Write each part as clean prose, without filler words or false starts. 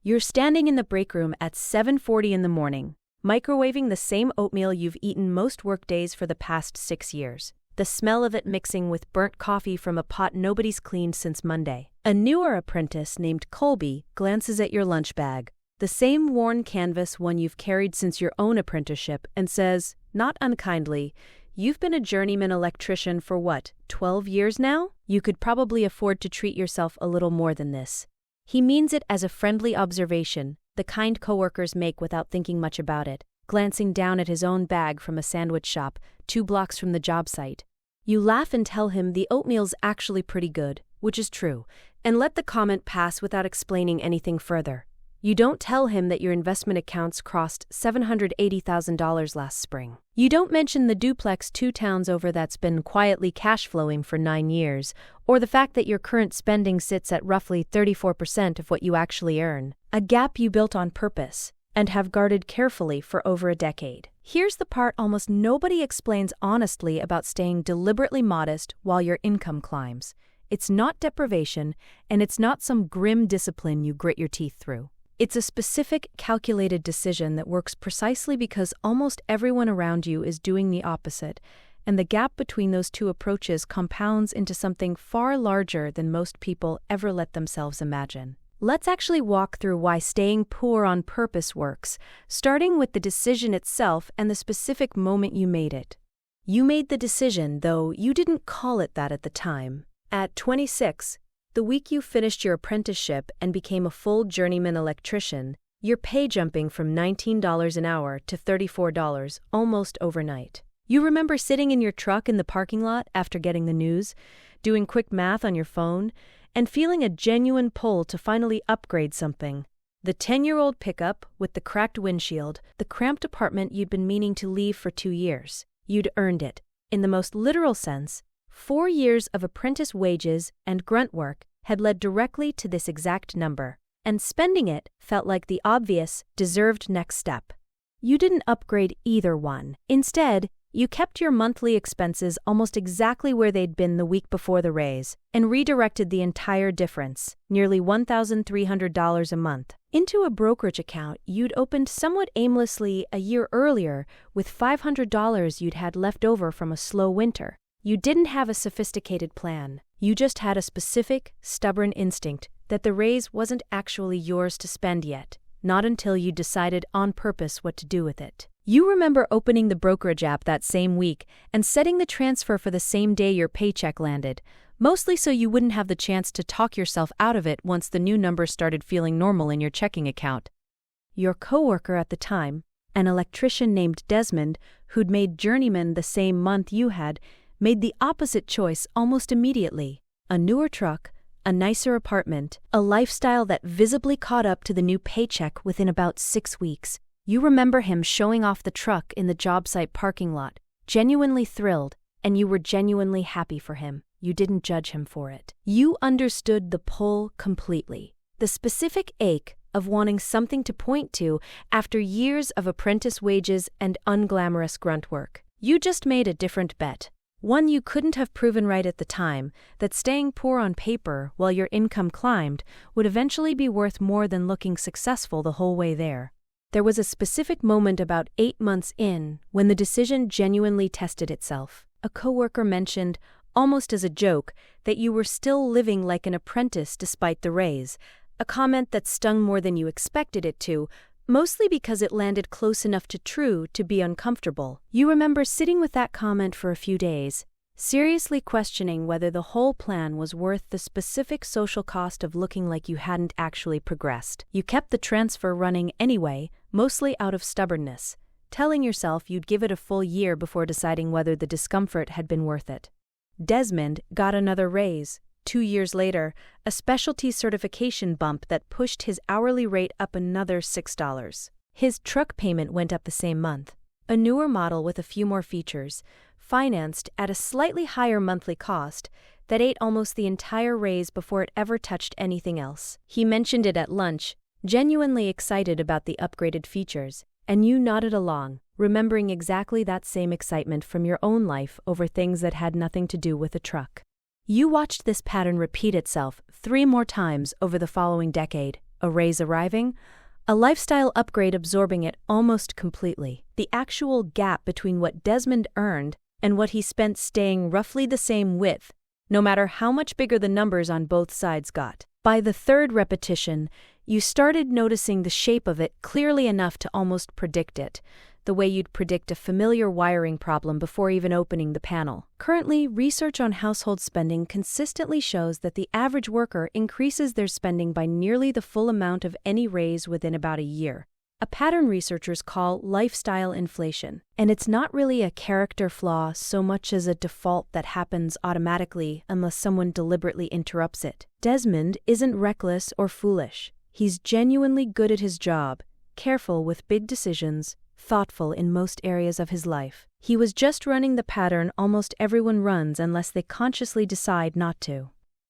You're standing in the break room at 7:40 in the morning, microwaving the same oatmeal you've eaten most workdays for the past 6 years. The smell of it mixing with burnt coffee from a pot nobody's cleaned since Monday. A newer apprentice named Colby glances at your lunch bag, the same worn canvas one you've carried since your own apprenticeship, and says, not unkindly, "You've been a journeyman electrician for what, 12 years now? You could probably afford to treat yourself a little more than this." He means it as a friendly observation, the kind coworkers make without thinking much about it, glancing down at his own bag from a sandwich shop 2 blocks from the job site. You laugh and tell him the oatmeal's actually pretty good, which is true, and let the comment pass without explaining anything further. You don't tell him that your investment accounts crossed $780,000 last spring. You don't mention the duplex 2 towns over that's been quietly cash flowing for 9 years, or the fact that your current spending sits at roughly 34% of what you actually earn, a gap you built on purpose and have guarded carefully for over a decade. Here's the part almost nobody explains honestly about staying deliberately modest while your income climbs. It's not deprivation, and it's not some grim discipline you grit your teeth through. It's a specific, calculated decision that works precisely because almost everyone around you is doing the opposite, and the gap between those two approaches compounds into something far larger than most people ever let themselves imagine. Let's actually walk through why staying poor on purpose works, starting with the decision itself and the specific moment you made it. You made the decision, though you didn't call it that at the time. At 26, the week you finished your apprenticeship and became a full journeyman electrician, your pay jumping from $19 an hour to $34 almost overnight. You remember sitting in your truck in the parking lot after getting the news, doing quick math on your phone, and feeling a genuine pull to finally upgrade something. The 10-year-old pickup with the cracked windshield, the cramped apartment you'd been meaning to leave for 2 years. You'd earned it. In the most literal sense, 4 years of apprentice wages and grunt work had led directly to this exact number, and spending it felt like the obvious, deserved next step. You didn't upgrade either one. Instead, you kept your monthly expenses almost exactly where they'd been the week before the raise, and redirected the entire difference, nearly $1,300 a month, into a brokerage account you'd opened somewhat aimlessly a year earlier with $500 you'd had left over from a slow winter. You didn't have a sophisticated plan. You just had a specific, stubborn instinct that the raise wasn't actually yours to spend yet, not until you decided on purpose what to do with it. You remember opening the brokerage app that same week and setting the transfer for the same day your paycheck landed, mostly so you wouldn't have the chance to talk yourself out of it once the new number started feeling normal in your checking account. Your coworker at the time, an electrician named Desmond, who'd made journeyman the same month you had, made the opposite choice almost immediately. A newer truck, a nicer apartment, a lifestyle that visibly caught up to the new paycheck within about 6 weeks. You remember him showing off the truck in the job site parking lot, genuinely thrilled, and you were genuinely happy for him. You didn't judge him for it. You understood the pull completely. The specific ache of wanting something to point to after years of apprentice wages and unglamorous grunt work. You just made a different bet. One you couldn't have proven right at the time, that staying poor on paper while your income climbed would eventually be worth more than looking successful the whole way there. There was a specific moment about 8 months in when the decision genuinely tested itself. A coworker mentioned, almost as a joke, that you were still living like an apprentice despite the raise, a comment that stung more than you expected it to, mostly because it landed close enough to true to be uncomfortable. You remember sitting with that comment for a few days, seriously questioning whether the whole plan was worth the specific social cost of looking like you hadn't actually progressed. You kept the transfer running anyway, mostly out of stubbornness, telling yourself you'd give it a full year before deciding whether the discomfort had been worth it. Desmond got another raise. 2 years later, a specialty certification bump that pushed his hourly rate up another $6. His truck payment went up the same month. A newer model with a few more features, financed at a slightly higher monthly cost, that ate almost the entire raise before it ever touched anything else. He mentioned it at lunch, genuinely excited about the upgraded features, and you nodded along, remembering exactly that same excitement from your own life over things that had nothing to do with a truck. You watched this pattern repeat itself 3 more times over the following decade. a raise arriving, a lifestyle upgrade absorbing it almost completely. The actual gap between what Desmond earned and what he spent staying roughly the same width, no matter how much bigger the numbers on both sides got. By the third repetition, you started noticing the shape of it clearly enough to almost predict it, the way you'd predict a familiar wiring problem before even opening the panel. Currently, research on household spending consistently shows that the average worker increases their spending by nearly the full amount of any raise within about a year, a pattern researchers call lifestyle inflation. And it's not really a character flaw so much as a default that happens automatically unless someone deliberately interrupts it. Desmond isn't reckless or foolish. He's genuinely good at his job, careful with big decisions, thoughtful in most areas of his life. He was just running the pattern almost everyone runs unless they consciously decide not to.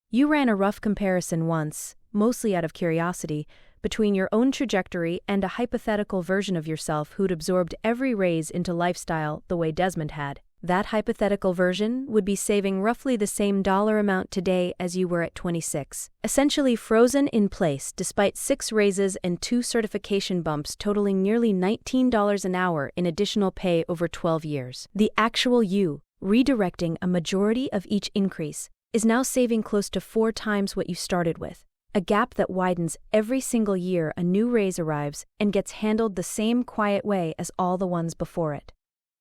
You ran a rough comparison once, mostly out of curiosity, between your own trajectory and a hypothetical version of yourself who'd absorbed every raise into lifestyle the way Desmond had. That hypothetical version would be saving roughly the same dollar amount today as you were at 26, essentially frozen in place despite 6 raises and 2 certification bumps totaling nearly $19 an hour in additional pay over 12 years. The actual you, redirecting a majority of each increase, is now saving close to 4 times what you started with, a gap that widens every single year a new raise arrives and gets handled the same quiet way as all the ones before it.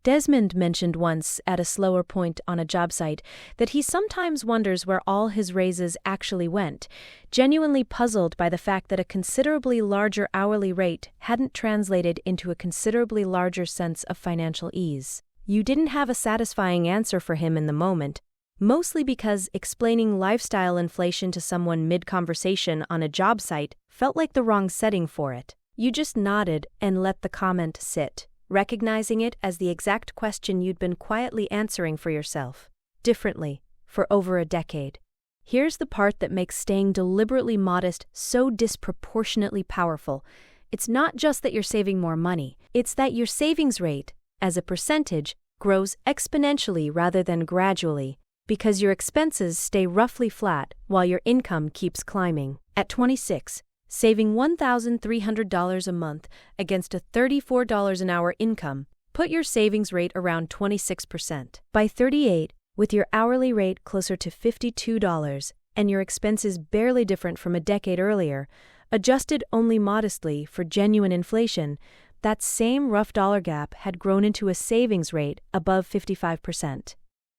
Desmond mentioned once, at a slower point on a job site, that he sometimes wonders where all his raises actually went, genuinely puzzled by the fact that a considerably larger hourly rate hadn't translated into a considerably larger sense of financial ease. You didn't have a satisfying answer for him in the moment, mostly because explaining lifestyle inflation to someone mid-conversation on a job site felt like the wrong setting for it. You just nodded and let the comment sit, recognizing it as the exact question you'd been quietly answering for yourself, differently, for over a decade. Here's the part that makes staying deliberately modest so disproportionately powerful. It's not just that you're saving more money, it's that your savings rate, as a percentage, grows exponentially rather than gradually, because your expenses stay roughly flat while your income keeps climbing. At 26, saving $1,300 a month against a $34 an hour income put your savings rate around 26%. By 38, with your hourly rate closer to $52 and your expenses barely different from a decade earlier, adjusted only modestly for genuine inflation, that same rough dollar gap had grown into a savings rate above 55%.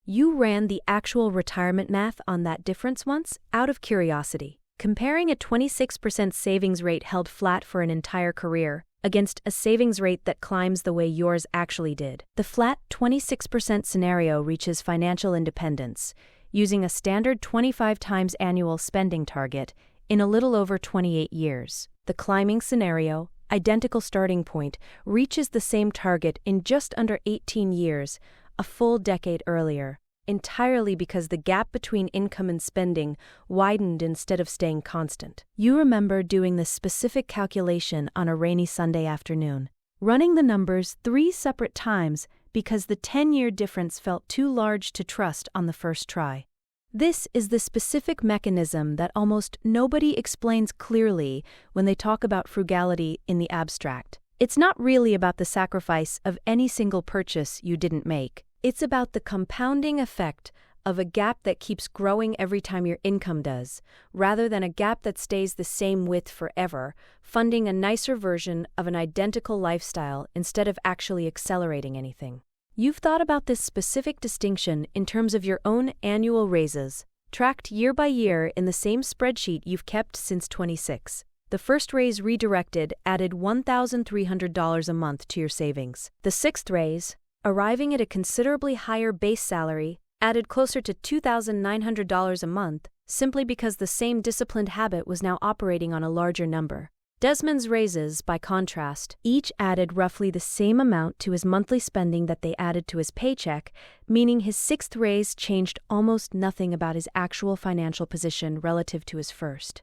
You ran the actual retirement math on that difference once out of curiosity, comparing a 26% savings rate held flat for an entire career against a savings rate that climbs the way yours actually did. The flat 26% scenario reaches financial independence, using a standard 25 times annual spending target in a little over 28 years. The climbing scenario, identical starting point, reaches the same target in just under 18 years, a full decade earlier, entirely because the gap between income and spending widened instead of staying constant. You remember doing this specific calculation on a rainy Sunday afternoon, running the numbers 3 separate times because the 10-year difference felt too large to trust on the first try. This is the specific mechanism that almost nobody explains clearly when they talk about frugality in the abstract. It's not really about the sacrifice of any single purchase you didn't make. It's about the compounding effect of a gap that keeps growing every time your income does, rather than a gap that stays the same width forever, funding a nicer version of an identical lifestyle instead of actually accelerating anything. You've thought about this specific distinction in terms of your own annual raises, tracked year by year in the same spreadsheet you've kept since 26. The first raise redirected added $1,300 a month to your savings. The 6th raise, arriving at a considerably higher base salary, added closer to $2,900 a month, simply because the same disciplined habit was now operating on a larger number. Desmond's raises, by contrast, each added roughly the same amount to his monthly spending that they added to his paycheck, meaning his 6th raise changed almost nothing about his actual financial position relative to his first.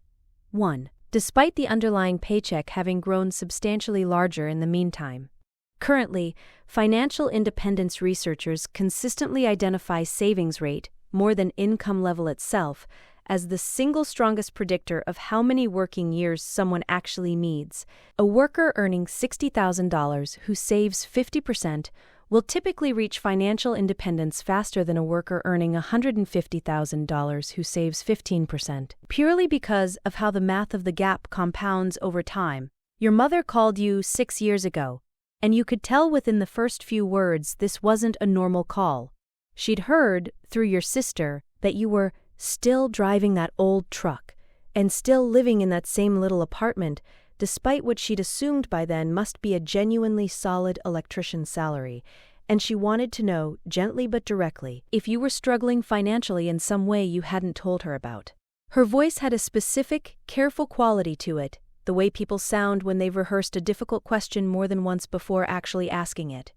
1. Despite the underlying paycheck having grown substantially larger in the meantime. Currently, financial independence researchers consistently identify savings rate, more than income level itself, as the single strongest predictor of how many working years someone actually needs. A worker earning $60,000 who saves 50% will typically reach financial independence faster than a worker earning $150,000 who saves 15%, purely because of how the math of the gap compounds over time. Your mother called you 6 years ago, and you could tell within the first few words this wasn't a normal call. She'd heard, through your sister, that you were still driving that old truck and still living in that same little apartment, despite what she'd assumed by then must be a genuinely solid electrician's salary, and she wanted to know, gently but directly, if you were struggling financially in some way you hadn't told her about. Her voice had a specific, careful quality to it, the way people sound when they've rehearsed a difficult question more than once before actually asking it.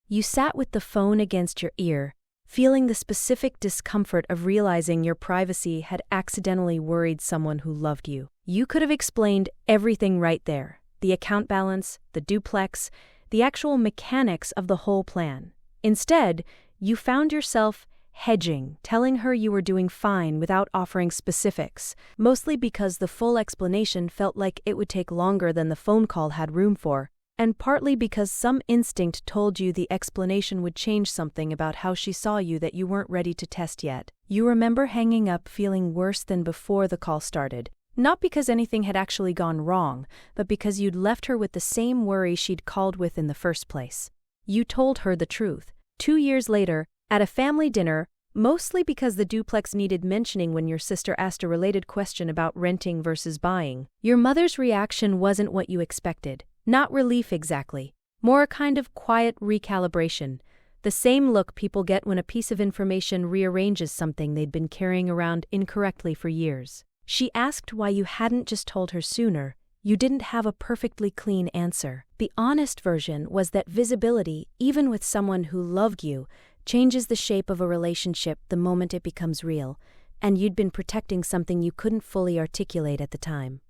You sat with the phone against your ear, feeling the specific discomfort of realizing your privacy had accidentally worried someone who loved you. You could have explained everything right there: the account balance, the duplex, the actual mechanics of the whole plan. Instead, you found yourself hedging, telling her you were doing fine without offering specifics, mostly because the full explanation felt like it would take longer than the phone call had room for, and partly because some instinct told you the explanation would change something about how she saw you that you weren't ready to test yet. You remember hanging up feeling worse than before the call started, not because anything had actually gone wrong, but because you'd left her with the same worry she'd called with in the first place. You told her the truth, 2 years later, at a family dinner, mostly because the duplex needed mentioning when your sister asked a related question about renting versus buying. Your mother's reaction wasn't what you expected. Not relief exactly, more a kind of quiet recalibration, the same look people get when a piece of information rearranges something they'd been carrying around incorrectly for years. She asked why you hadn't just told her sooner. You didn't have a perfectly clean answer. The honest version was that visibility, even with someone who loved you, changes the shape of a relationship the moment it becomes real, and you'd been protecting something you couldn't fully articulate at the time.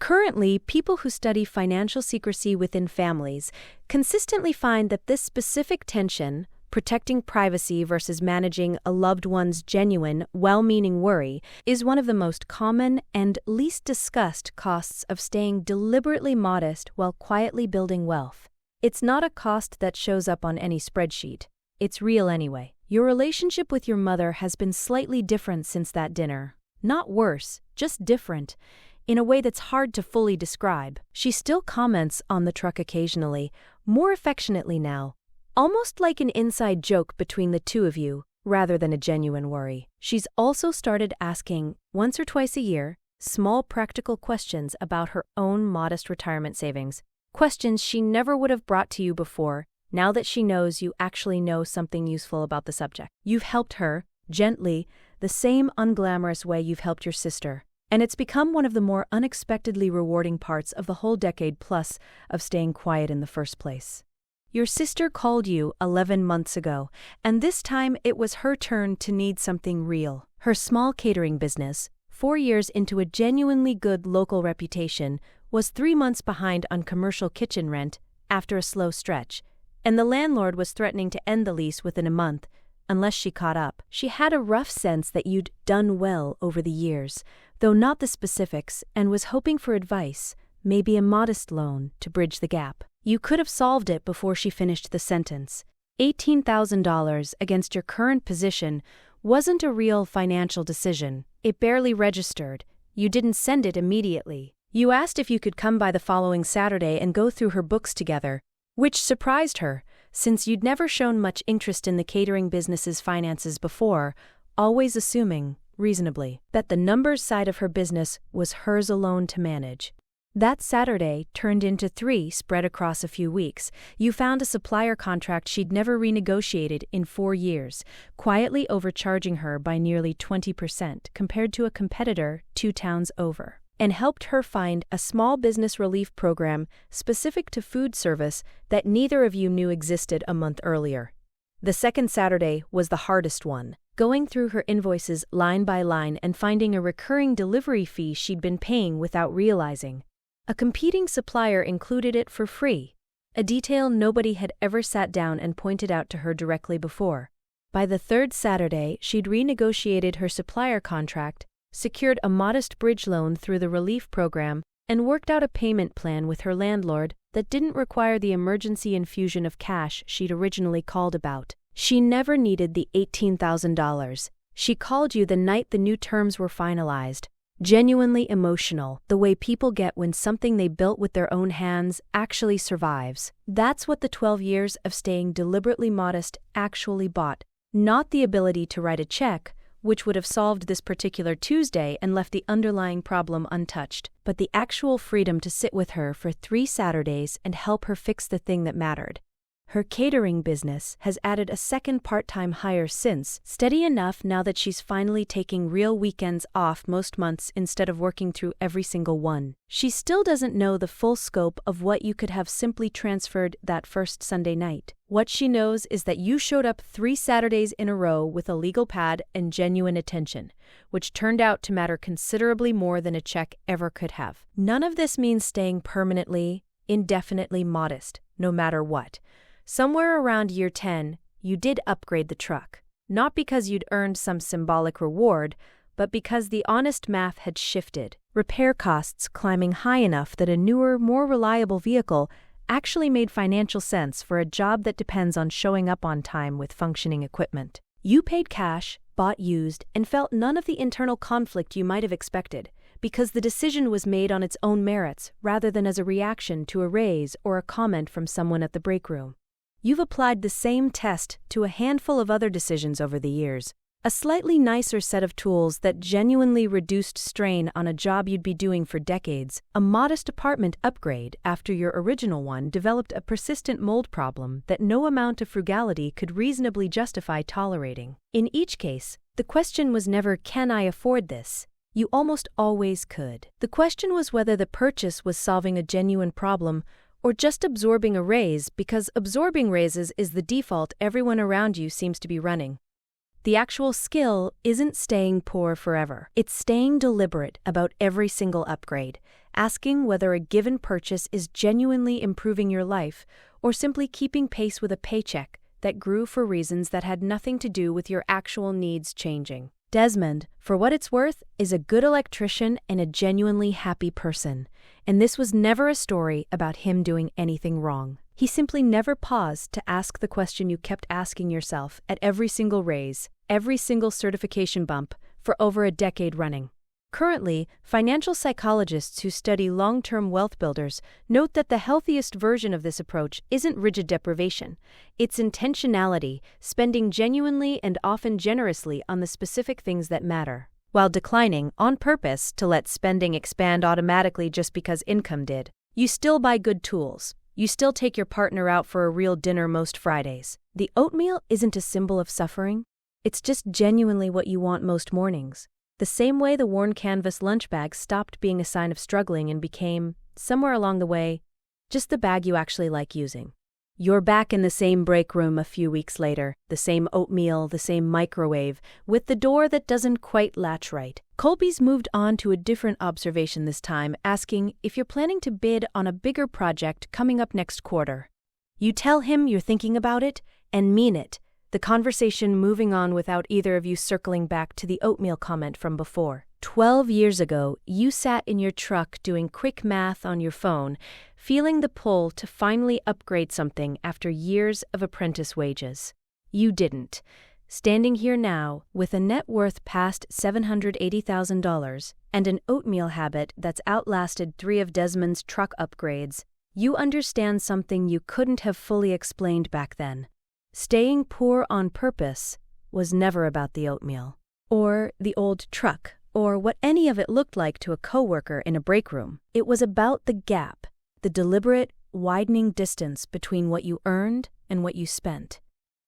Currently, people who study financial secrecy within families consistently find that this specific tension, protecting privacy versus managing a loved one's genuine, well-meaning worry, is one of the most common and least discussed costs of staying deliberately modest while quietly building wealth. It's not a cost that shows up on any spreadsheet. It's real anyway. Your relationship with your mother has been slightly different since that dinner. Not worse, just different, in a way that's hard to fully describe. She still comments on the truck occasionally, more affectionately now, almost like an inside joke between the two of you, rather than a genuine worry. She's also started asking, once or twice a year, small practical questions about her own modest retirement savings, questions she never would have brought to you before, now that she knows you actually know something useful about the subject. You've helped her, gently, the same unglamorous way you've helped your sister. And it's become one of the more unexpectedly rewarding parts of the whole decade plus of staying quiet in the first place. Your sister called you 11 months ago, and this time it was her turn to need something real. Her small catering business, 4 years into a genuinely good local reputation, was 3 months behind on commercial kitchen rent after a slow stretch, and the landlord was threatening to end the lease within a month, unless she caught up. She had a rough sense that you'd done well over the years, though not the specifics, and was hoping for advice, maybe a modest loan, to bridge the gap. You could have solved it before she finished the sentence. $18,000 against your current position wasn't a real financial decision. It barely registered. You didn't send it immediately. You asked if you could come by the following Saturday and go through her books together, which surprised her, since you'd never shown much interest in the catering business's finances before, always assuming, reasonably, that the numbers side of her business was hers alone to manage. That Saturday turned into 3 spread across a few weeks. You found a supplier contract she'd never renegotiated in 4 years, quietly overcharging her by nearly 20% compared to a competitor 2 towns over, and helped her find a small business relief program specific to food service that neither of you knew existed a month earlier. The second Saturday was the hardest one, going through her invoices line by line and finding a recurring delivery fee she'd been paying without realizing. A competing supplier included it for free, a detail nobody had ever sat down and pointed out to her directly before. By the third Saturday, she'd renegotiated her supplier contract secured a modest bridge loan through the relief program, and worked out a payment plan with her landlord that didn't require the emergency infusion of cash she'd originally called about. She never needed the $18,000. She called you the night the new terms were finalized. Genuinely emotional, the way people get when something they built with their own hands actually survives. That's what the 12 years of staying deliberately modest actually bought. Not the ability to write a check, which would have solved this particular Tuesday and left the underlying problem untouched, but the actual freedom to sit with her for 3 Saturdays and help her fix the thing that mattered. Her catering business has added a second part-time hire since, steady enough now that she's finally taking real weekends off most months instead of working through every single one. She still doesn't know the full scope of what you could have simply transferred that first Sunday night. What she knows is that you showed up 3 Saturdays in a row with a legal pad and genuine attention, which turned out to matter considerably more than a check ever could have. None of this means staying permanently, indefinitely modest, no matter what. Somewhere around year 10, you did upgrade the truck. Not because you'd earned some symbolic reward, but because the honest math had shifted. Repair costs climbing high enough that a newer, more reliable vehicle actually made financial sense for a job that depends on showing up on time with functioning equipment. You paid cash, bought used, and felt none of the internal conflict you might have expected, because the decision was made on its own merits rather than as a reaction to a raise or a comment from someone at the break room. You've applied the same test to a handful of other decisions over the years, a slightly nicer set of tools that genuinely reduced strain on a job you'd be doing for decades. A modest apartment upgrade after your original one developed a persistent mold problem that no amount of frugality could reasonably justify tolerating. In each case, the question was never, "Can I afford this?" You almost always could. The question was whether the purchase was solving a genuine problem or just absorbing a raise, because absorbing raises is the default everyone around you seems to be running. The actual skill isn't staying poor forever. It's staying deliberate about every single upgrade, asking whether a given purchase is genuinely improving your life or simply keeping pace with a paycheck that grew for reasons that had nothing to do with your actual needs changing. Desmond, for what it's worth, is a good electrician and a genuinely happy person, and this was never a story about him doing anything wrong. He simply never paused to ask the question you kept asking yourself at every single raise, every single certification bump, for over a decade running. Currently, financial psychologists who study long-term wealth builders note that the healthiest version of this approach isn't rigid deprivation. It's intentionality, spending genuinely and often generously on the specific things that matter, while declining, on purpose, to let spending expand automatically just because income did. You still buy good tools. You still take your partner out for a real dinner most Fridays. The oatmeal isn't a symbol of suffering. It's just genuinely what you want most mornings. The same way the worn canvas lunch bag stopped being a sign of struggling and became, somewhere along the way, just the bag you actually like using. You're back in the same break room a few weeks later, the same oatmeal, the same microwave, with the door that doesn't quite latch right. Colby's moved on to a different observation this time, asking if you're planning to bid on a bigger project coming up next quarter. You tell him you're thinking about it, and mean it, the conversation moving on without either of you circling back to the oatmeal comment from before. 12 years ago, you sat in your truck doing quick math on your phone, feeling the pull to finally upgrade something after years of apprentice wages. You didn't. Standing here now, with a net worth past $780,000 and an oatmeal habit that's outlasted 3 of Desmond's truck upgrades, you understand something you couldn't have fully explained back then. Staying poor on purpose was never about the oatmeal, or the old truck, or what any of it looked like to a coworker in a break room. It was about the gap, the deliberate, widening distance between what you earned and what you spent,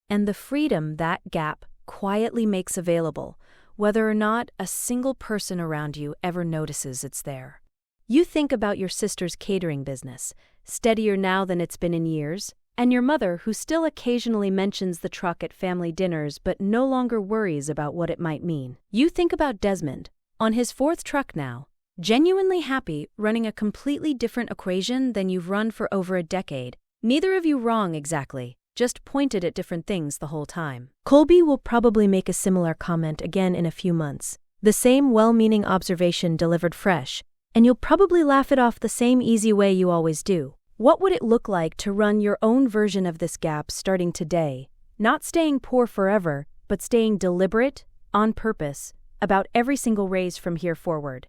and the freedom that gap quietly makes available, whether or not a single person around you ever notices it's there. You think about your sister's catering business, steadier now than it's been in years, and your mother, who still occasionally mentions the truck at family dinners but no longer worries about what it might mean. You think about Desmond, on his 4th truck now, genuinely happy, running a completely different equation than you've run for over a decade. Neither of you wrong exactly, just pointed at different things the whole time. Colby will probably make a similar comment again in a few months, The same well-meaning observation delivered fresh, and you'll probably laugh it off the same easy way you always do. What would it look like to run your own version of this gap starting today? Not staying poor forever, but staying deliberate, on purpose, about every single raise from here forward.